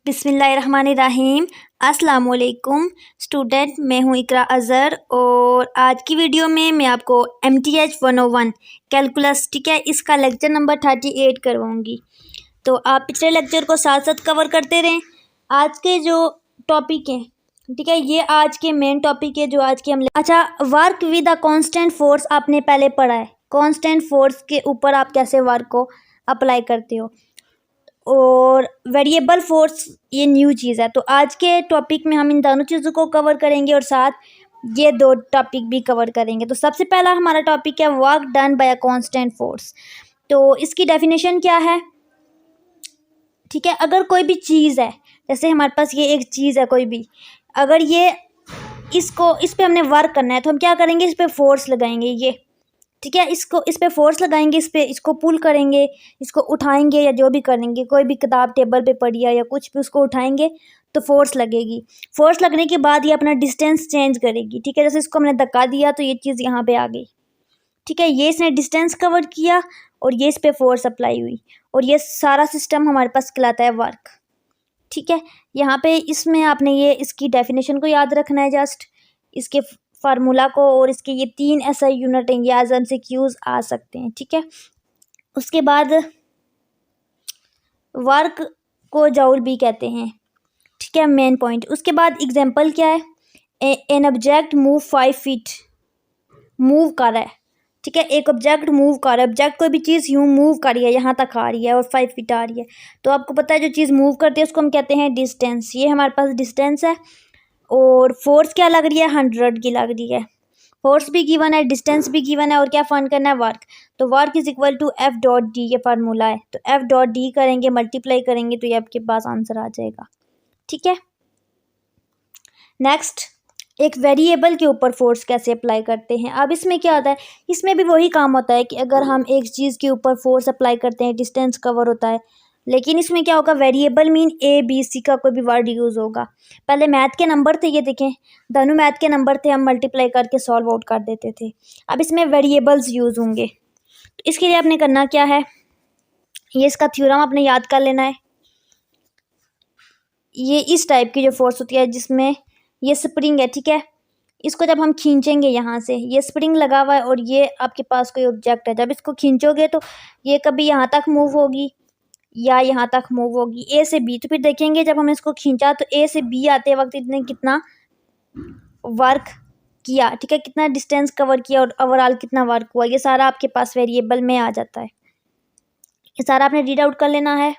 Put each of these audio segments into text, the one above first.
बिस्मिल्लाहिर्रहमानिर्रहीम। अस्सलाम वालेकुम स्टूडेंट, मैं हूँ इकरा अज़हर और आज की वीडियो में मैं आपको MTH 101 कैलकुलस, ठीक है, इसका लेक्चर नंबर 38 करवाऊँगी। तो आप पिछले लेक्चर को साथ साथ कवर करते रहें। आज के जो टॉपिक हैं, ठीक है, ये आज के मेन टॉपिक है जो आज के हम अच्छा, work with a constant force आपने पहले पढ़ा है। कांस्टेंट फोर्स के ऊपर आप कैसे वर्क को अप्लाई करते हो, और वेरिएबल फोर्स ये न्यू चीज़ है। तो आज के टॉपिक में हम इन दोनों चीज़ों को कवर करेंगे और साथ ये दो टॉपिक भी कवर करेंगे। तो सबसे पहला हमारा टॉपिक है work done by a constant force. तो इसकी डेफिनेशन क्या है, ठीक है, अगर कोई भी चीज़ है, जैसे हमारे पास ये एक चीज़ है कोई भी, अगर ये इस पर हमने वर्क करना है तो हम क्या करेंगे, इस पर फोर्स लगाएंगे, ये ठीक है, इस पे फोर्स लगाएंगे, इसको पुल करेंगे, इसको उठाएंगे या जो भी करेंगे, कोई भी किताब टेबल पे पड़ी है या कुछ भी, उसको उठाएंगे तो फोर्स लगेगी। फोर्स लगने के बाद ये अपना डिस्टेंस चेंज करेगी, ठीक है, जैसे इसको हमने धक्का दिया तो ये चीज़ यहाँ पे आ गई, ठीक है, ये इसने डिस्टेंस कवर किया और ये इस पर फोर्स अप्लाई हुई, और ये सारा सिस्टम हमारे पास कहलाता है वर्क। ठीक है, यहाँ पे इसमें आपने ये इसकी डेफिनेशन को याद रखना है, जस्ट इसके फार्मूला को, और इसके ये 3 SI यूनिट हैं, ये आज MCQs आ सकते हैं। ठीक है, उसके बाद वर्क को जूल भी कहते हैं, ठीक है, मेन पॉइंट। उसके बाद एग्जांपल क्या है, an object move 5 feet, move कर रहा है, ठीक है, एक ऑब्जेक्ट मूव कर रहा है, ऑब्जेक्ट कोई भी चीज़ यूँ मूव कर रही है, यहाँ तक आ रही है और 5 फीट आ रही है, तो आपको पता है जो चीज़ मूव करती है उसको हम कहते हैं डिस्टेंस। ये हमारे पास डिस्टेंस है, और फोर्स क्या लग रही है, 100 की लग रही है, फोर्स भी गिवन है, डिस्टेंस भी गिवन है, और क्या फाइंड करना है, वर्क। तो work is equal to F.D, ये फार्मूला है, तो F.D करेंगे, मल्टीप्लाई करेंगे तो ये आपके पास आंसर आ जाएगा। ठीक है, नेक्स्ट, एक वेरिएबल के ऊपर फोर्स कैसे अप्लाई करते हैं। अब इसमें क्या होता है, इसमें भी वही काम होता है कि अगर हम एक चीज़ के ऊपर फोर्स अप्लाई करते हैं, डिस्टेंस कवर होता है, लेकिन इसमें क्या होगा, वेरिएबल मीन ABC का कोई भी वर्ड यूज़ होगा। पहले मैथ के नंबर थे, ये देखें, दोनों मैथ के नंबर थे, हम मल्टीप्लाई करके सॉल्व आउट कर देते थे। अब इसमें वेरिएबल्स यूज़ होंगे, तो इसके लिए आपने करना क्या है, ये इसका थ्योरम आपने याद कर लेना है। ये इस टाइप की जो फोर्स होती है, जिसमें ये स्प्रिंग है, ठीक है, इसको जब हम खींचेंगे, यहाँ से ये स्प्रिंग लगा हुआ है और ये आपके पास कोई ऑब्जेक्ट है, जब इसको खींचोगे तो ये कभी यहाँ तक मूव होगी या यहाँ तक मूव होगी, A से B। तो फिर देखेंगे जब हमने इसको खींचा तो A से B आते वक्त इसने कितना वर्क किया, ठीक है, कितना डिस्टेंस कवर किया और ओवरऑल कितना वर्क हुआ, ये सारा आपके पास वेरिएबल में आ जाता है। ये सारा आपने रीड आउट कर लेना है,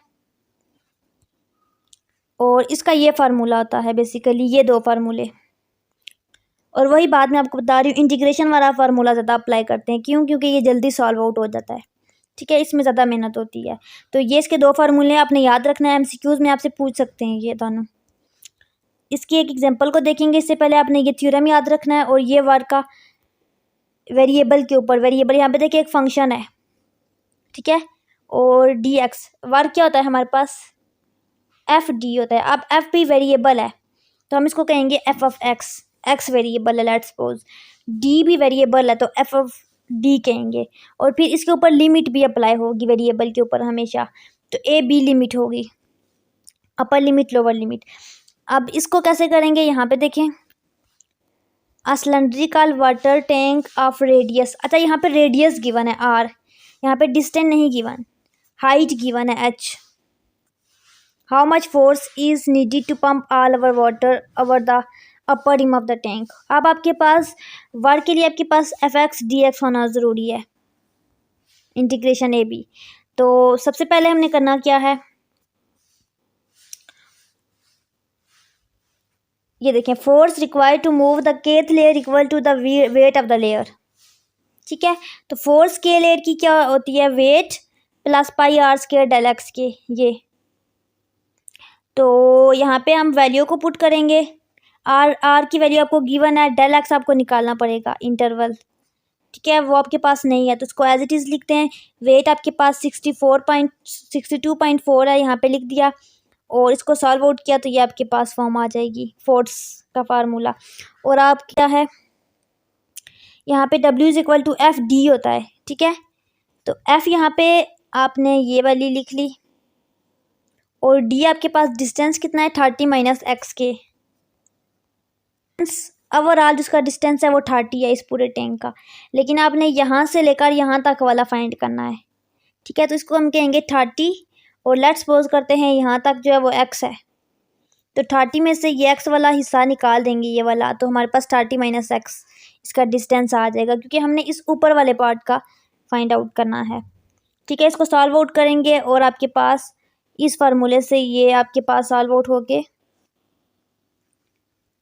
और इसका ये फार्मूला होता है बेसिकली, ये दो फार्मूले, और वही बात मैं आपको बता रही हूँ, इंटीग्रेशन वाला फार्मूला ज़्यादा अप्लाई करते हैं, क्यों, क्योंकि ये जल्दी सॉल्व आउट हो जाता है, ठीक है, इसमें ज़्यादा मेहनत होती है। तो ये इसके दो फार्मूले आपने याद रखना है, MCQs में आपसे पूछ सकते हैं ये दोनों। इसकी एक एग्जांपल को देखेंगे, इससे पहले आपने ये थ्योरम याद रखना है, और ये वर्क का वेरिएबल के ऊपर, वेरिएबल यहाँ पे देखिए एक फंक्शन है, ठीक है, और DX वर्क क्या होता है हमारे पास, FD होता है। अब F भी वेरिएबल है तो हम इसको कहेंगे F ऑफ X वेरिएबल है, लेट्स सपोज, D भी वेरिएबल है तो F ऑफ D कहेंगे, और फिर इसके ऊपर लिमिट भी अप्लाई होगी वेरिएबल के ऊपर हमेशा, तो AB लिमिट होगी, अपर लिमिट लोअर लिमिट। अब इसको कैसे करेंगे, यहाँ पे देखें, a cylindrical water tank of radius, अच्छा यहाँ पे रेडियस गिवन है R, यहाँ पे डिस्टेंस नहीं गिवन, हाइट गिवन है H। How much force is needed to pump all our water over the upper rim of the tank. अब आपके पास वर्क के लिए आपके पास FX DX होना ज़रूरी है, इंटीग्रेशन AB। तो सबसे पहले हमने करना क्या है, ये देखें, force required to move the kth layer equal to the weight of the layer, ठीक है, तो फोर्स के लेयर की क्या होती है, weight plus pi R² del X के, ये। तो यहाँ पे हम वैल्यू को पुट करेंगे, R की वैल्यू आपको गिवन है, डेल X आपको निकालना पड़ेगा, इंटरवल, ठीक है, वो आपके पास नहीं है तो उसको एज इट इज़ लिखते हैं। वेट आपके पास 62.4 है, यहाँ पे लिख दिया, और इसको सॉल्व आउट किया तो ये आपके पास फॉर्म आ जाएगी फोर्स का फार्मूला। और आप क्या है, यहाँ पे W is equal to FD होता है, ठीक है, तो F यहाँ पे आपने ये वाली लिख ली, और डी आपके पास डिस्टेंस कितना है 30 माइनस एक्स के। ओवरऑल जिसका डिस्टेंस है वो 30 है इस पूरे टैंक का, लेकिन आपने यहाँ से लेकर यहाँ तक वाला फाइंड करना है। ठीक है, तो इसको हम कहेंगे 30 और लेट्स सपोज करते हैं यहाँ तक जो है वो एक्स है, तो 30 में से ये एक्स वाला हिस्सा निकाल देंगे ये वाला, तो हमारे पास 30 माइनस एक्स इसका डिस्टेंस आ जाएगा, क्योंकि हमने इस ऊपर वाले पार्ट का फाइंड आउट करना है। ठीक है, इसको सॉल्व आउट करेंगे और आपके पास इस फार्मूले से ये आपके पास सॉल्व आउट होके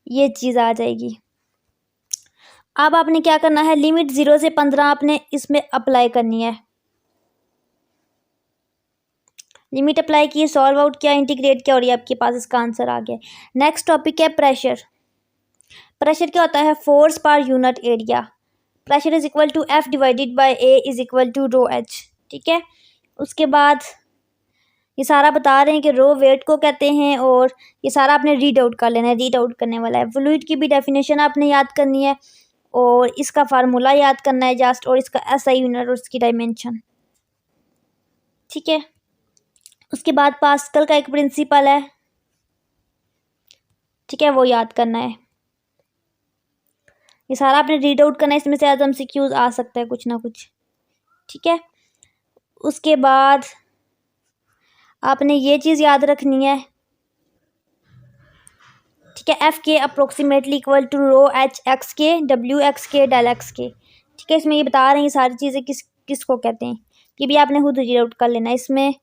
ये चीज़ आ जाएगी। अब आपने क्या करना है, लिमिट 0 से 15 आपने इसमें अप्लाई करनी है। लिमिट अप्लाई की, सॉल्व आउट किया, इंटीग्रेट किया और ये आपके पास इसका आंसर आ गया। नेक्स्ट टॉपिक है प्रेशर। प्रेशर क्या होता है, force per unit area. Pressure is equal to F divided by A is equal to rho H. ठीक है, उसके बाद ये सारा बता रहे हैं कि रो वेट को कहते हैं और ये सारा आपने रीड आउट कर लेना है, रीड आउट करने वाला है। फ्लूइड की भी डेफिनेशन आपने याद करनी है और इसका फार्मूला याद करना है जस्ट, और इसका एसआई यूनिट और इसकी डायमेंशन। ठीक है, उसके बाद पास्कल का एक प्रिंसिपल है, ठीक है, वो याद करना है। ये सारा आपने रीड आउट करना है, इसमें से आज एमसीक्यूज आ सकता है कुछ ना कुछ। ठीक है, उसके बाद आपने ये चीज़ याद रखनी है, ठीक है, एफ के approximately equal to rho H X के डब्ल्यू एक्स के डेल एक्स के। ठीक है, इसमें ये बता रहे हैं ये सारी चीज़ें किसको कहते हैं, ये भी आपने खुद रीड आउट कर लेना है इसमें।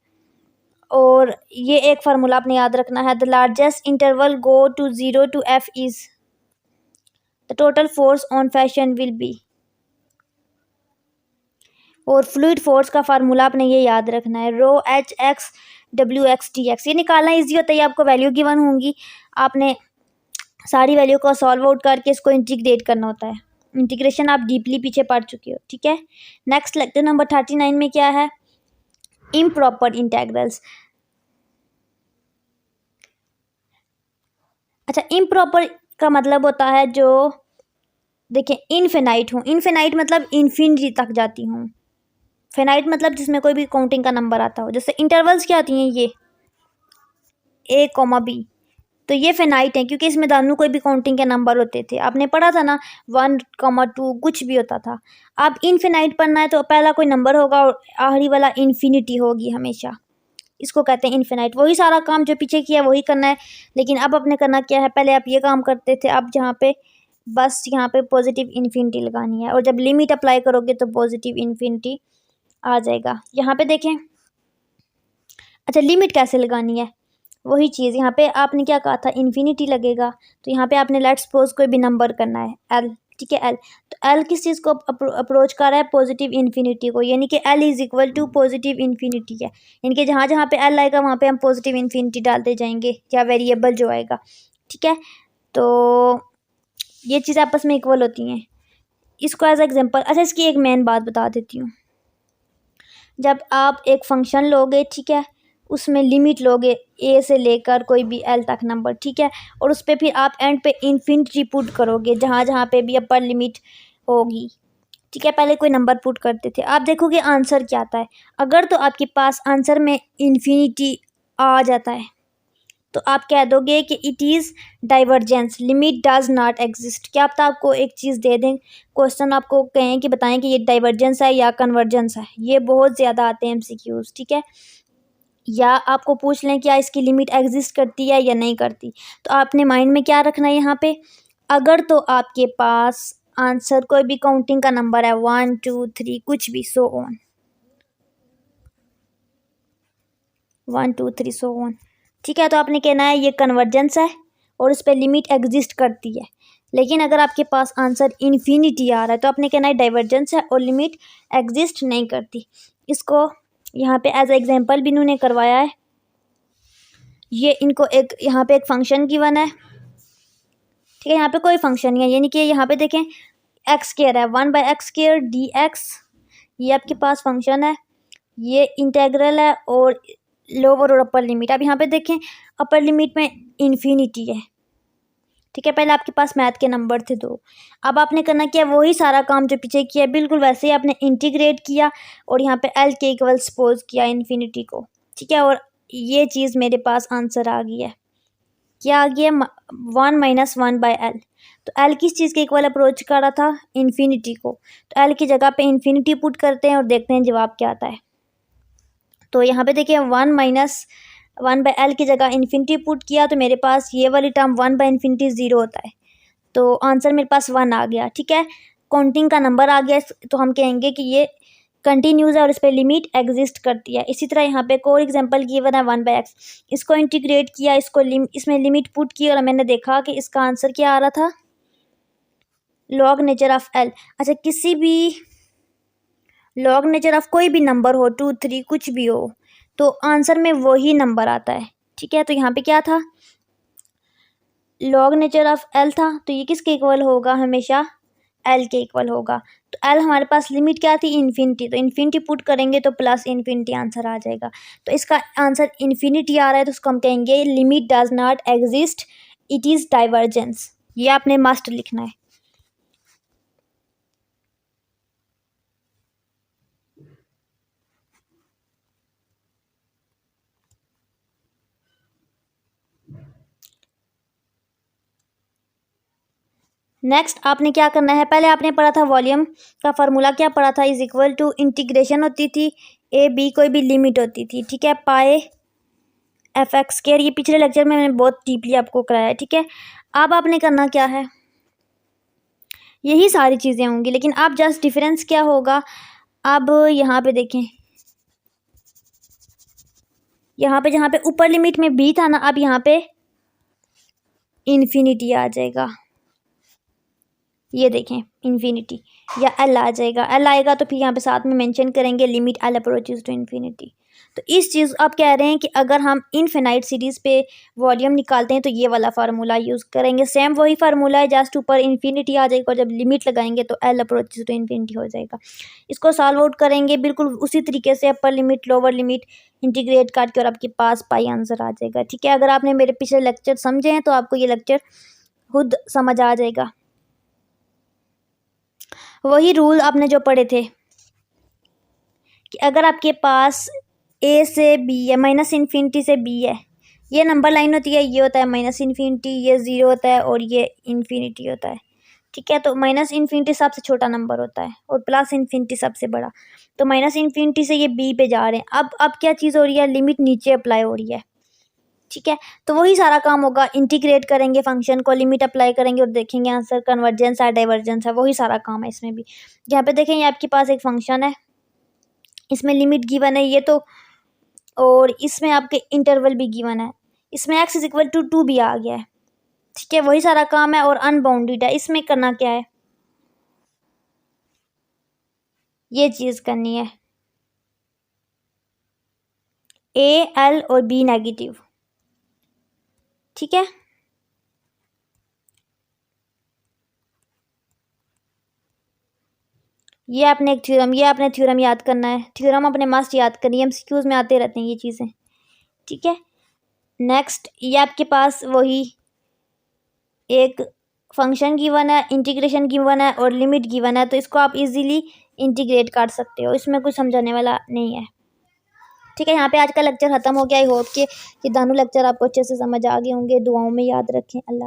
और ये एक फार्मूला आपने याद रखना है, the largest interval go to 0 to F is the total force on fashion will be. और फ्लूइड फोर्स का फार्मूला आपने ये याद रखना है, rho H X W X T X. ये निकालना ईजी होता है, आपको वैल्यू गिवन होंगी, आपने सारी वैल्यू को सॉल्व आउट करके इसको इंटीग्रेट करना होता है। इंटीग्रेशन आप डीपली पीछे पढ़ चुके हो। ठीक है, नेक्स्ट लेक्चर नंबर 39 में क्या है, इम्प्रॉपर इंटेग्रल्स। अच्छा, इम्प्रॉपर का मतलब होता है जो देखिए इनफिनाइट हूँ, इनफिनाइट मतलब इन्फिनिटी तक जाती हूँ, फिनाइट मतलब जिसमें कोई भी काउंटिंग का नंबर आता हो। जैसे इंटरवल्स क्या आती हैं, ये ए कॉमा बी, तो ये फिनाइट है क्योंकि इसमें दानू कोई भी काउंटिंग के नंबर होते थे, आपने पढ़ा था ना 1, 2 कुछ भी होता था। अब इनफिनाइट पढ़ना है तो पहला कोई नंबर होगा और आखिरी वाला इन्फिनिटी होगी हमेशा, इसको कहते हैं इनफिनाइट। वही सारा काम जो पीछे किया वही करना है, लेकिन अब आपने करना क्या है, पहले आप ये काम करते थे, अब जहाँ पे बस यहाँ पे पॉजिटिव इन्फिनिटी लगानी है और जब लिमिट अप्लाई करोगे तो पॉजिटिव इन्फिनिटी आ जाएगा। यहाँ पे देखें, अच्छा लिमिट कैसे लगानी है, वही चीज़ यहाँ पे आपने क्या कहा था, इन्फिनिटी लगेगा, तो यहाँ पे आपने लेट्स सपोज कोई भी नंबर करना है एल। ठीक है, एल, तो एल किस चीज़ को अप्रोच कर रहा है, पॉजिटिव इन्फिनिटी को, यानी कि L is equal to positive infinity है, यानी कि जहाँ जहाँ पे एल आएगा वहाँ पे हम पॉजिटिव इन्फिनिटी डालते जाएंगे या वेरिएबल जो आएगा। ठीक है, तो ये चीज़ आपस में इक्वल होती हैं, इसको एज एग्जाम्पल। अच्छा, इसकी एक मेन बात बता देती हूँ, जब आप एक फंक्शन लोगे, ठीक है, उसमें लिमिट लोगे ए से लेकर कोई भी एल तक नंबर, ठीक है, और उस पर फिर आप एंड पे इन्फिनिटी पुट करोगे जहाँ जहाँ पे भी अपर लिमिट होगी। ठीक है, पहले कोई नंबर पुट करते थे, आप देखोगे आंसर क्या आता है। अगर तो आपके पास आंसर में इन्फिनिटी आ जाता है तो आप कह दोगे कि it is divergence, limit does not exist. क्या पता आपको एक चीज़ दे दें, क्वेश्चन आपको कहें कि बताएं कि ये डाइवर्जेंस है या कन्वर्जेंस है, ये बहुत ज़्यादा आते हैं एमसीक्यूज। ठीक है, या आपको पूछ लें क्या इसकी लिमिट एग्जिस्ट करती है या नहीं करती, तो आपने माइंड में क्या रखना है यहाँ पे, अगर तो आपके पास आंसर कोई भी काउंटिंग का नंबर है 1, 2, 3 कुछ भी, सो ऑन, 1, 2, 3 सो ऑन। ठीक है, तो आपने कहना है ये कन्वर्जेंस है और इस पर लिमिट एग्जिस्ट करती है। लेकिन अगर आपके पास आंसर इन्फिनिटी आ रहा है तो आपने कहना है डाइवर्जेंस है और लिमिट एग्जिस्ट नहीं करती। इसको यहाँ पे एज एग्जांपल भी इन्होंने करवाया है, ये इनको एक यहाँ पे एक फंक्शन गिवन है, ठीक है, यहाँ पे कोई फंक्शन नहीं है, यानी कि यहाँ पे देखें एक्स स्क्वायर है, 1/x² dx, ये आपके पास फंक्शन है, ये इंटेग्रल है और लोअर और अपर लिमिट। अब यहाँ पे देखें अपर लिमिट में इन्फिनिटी है। ठीक है, पहले आपके पास मैथ के नंबर थे 2, अब आपने करना क्या, वही सारा काम जो पीछे किया बिल्कुल वैसे ही आपने इंटीग्रेट किया और यहाँ पे एल के इक्वल सपोज किया इन्फिनिटी को। ठीक है, और ये चीज़ मेरे पास आंसर आ गई है। क्या आ गया? 1 - 1 बाय एल। तो एल किस चीज़ के इक्वल अप्रोच कर रहा था? इन्फिनिटी को। तो एल की जगह पे इन्फिनिटी पुट करते हैं और देखते हैं जवाब क्या आता है। तो यहाँ पे देखिए 1 - 1 बाय एल की जगह इन्फिनिटी पुट किया तो मेरे पास ये वाली टर्म 1 बाय इन्फिनिटी 0 होता है। तो आंसर मेरे पास 1 आ गया। ठीक है, काउंटिंग का नंबर आ गया, तो हम कहेंगे कि ये कंटिन्यूस है और इस पर लिमिट एग्जिस्ट करती है। इसी तरह यहाँ पे एक और एग्जांपल गिवन है 1/x। इसको इंटीग्रेट किया, इसमें लिमिट पुट की और मैंने देखा कि इसका आंसर क्या आ रहा था? Log nature of L. अच्छा, किसी भी लॉग नेचर ऑफ कोई भी नंबर हो, 2 3 कुछ भी हो, तो आंसर में वही नंबर आता है। ठीक है, तो यहाँ पे क्या था? लॉग नेचर ऑफ एल था, तो ये किसके इक्वल होगा? हमेशा एल के इक्वल होगा। तो एल हमारे पास लिमिट क्या थी? इन्फिनिटी। तो इन्फिनिटी पुट करेंगे तो प्लस इन्फिनिटी आंसर आ जाएगा। तो इसका आंसर इन्फिनिटी आ रहा है, तो उसको हम कहेंगे limit does not exist, it is divergence. ये आपने मस्ट लिखना है। नेक्स्ट आपने क्या करना है? पहले आपने पढ़ा था वॉल्यूम का फार्मूला, क्या पढ़ा था? इज इक्वल टू इंटीग्रेशन होती थी ए बी, कोई भी लिमिट होती थी। ठीक है, पाए f(x²). ये पिछले लेक्चर में मैंने बहुत डीपली आपको कराया है। ठीक है, अब आपने करना क्या है? यही सारी चीज़ें होंगी, लेकिन अब जस्ट डिफरेंस क्या होगा? अब यहाँ पे देखें, यहाँ पे जहाँ पे ऊपर लिमिट में b था ना, अब यहाँ पे इन्फिनिटी आ जाएगा। ये देखें इन्फिनिटी, या एल आ जाएगा। एल आएगा तो फिर यहाँ पे साथ में मेंशन करेंगे limit L approaches to infinity. तो इस चीज़ आप कह रहे हैं कि अगर हम इनफिनाइट सीरीज़ पे वॉल्यूम निकालते हैं तो ये वाला फार्मूला यूज़ करेंगे। सेम वही फार्मूला है, जस्ट ऊपर इन्फिनिटी आ जाएगा और जब लिमिट लगाएंगे तो एल अप्रोचेस टू इन्फिनिटी हो जाएगा। इसको सॉल्व आउट करेंगे बिल्कुल उसी तरीके से, upper limit lower limit integrate करके, और आपके पास पाई आंसर आ जाएगा। ठीक है, अगर आपने मेरे पिछले लेक्चर समझे हैं तो आपको ये लेक्चर खुद समझ आ जाएगा। वही रूल आपने जो पढ़े थे कि अगर आपके पास ए से बी है, माइनस इन्फिनिटी से बी है, ये नंबर लाइन होती है, ये होता है माइनस इन्फिनिटी, ये 0 होता है और ये इन्फिनिटी होता है। ठीक है, तो माइनस इन्फिनिटी सबसे छोटा नंबर होता है और प्लस इन्फिनिटी सबसे बड़ा। तो माइनस इन्फिनिटी से ये बी पे जा रहे हैं। अब क्या चीज़ हो रही है? लिमिट नीचे अप्लाई हो रही है। ठीक है, तो वही सारा काम होगा, इंटीग्रेट करेंगे फंक्शन को, लिमिट अप्लाई करेंगे और देखेंगे आंसर कन्वर्जेंस है डाइवर्जेंस है, वही सारा काम है इसमें भी। यहाँ पे देखें, ये आपके पास एक फंक्शन है, इसमें लिमिट गिवन है ये तो, और इसमें आपके इंटरवल भी गिवन है, इसमें x इज इक्वल टू 2 भी आ गया है। ठीक है, वही सारा काम है और अनबाउंडेड है। इसमें करना क्या है? ये चीज़ करनी है, ए एल और बी नेगेटिव। ठीक है, ये आपने थ्योरम याद करना है। थ्योरम अपने मस्ट याद करनी है, एमसीक्यूज में आते रहते हैं ये चीज़ें। ठीक है, नेक्स्ट ये आपके पास वही एक फंक्शन गिवन है, इंटीग्रेशन गिवन है और लिमिट गिवन है, तो इसको आप इजीली इंटीग्रेट कर सकते हो, इसमें कुछ समझाने वाला नहीं है। ठीक है, यहाँ पे आज का लेक्चर खत्म हो गया। आई होप कि ये दोनों लेक्चर आपको अच्छे से समझ आ गए होंगे। दुआओं में याद रखें। अल्लाह।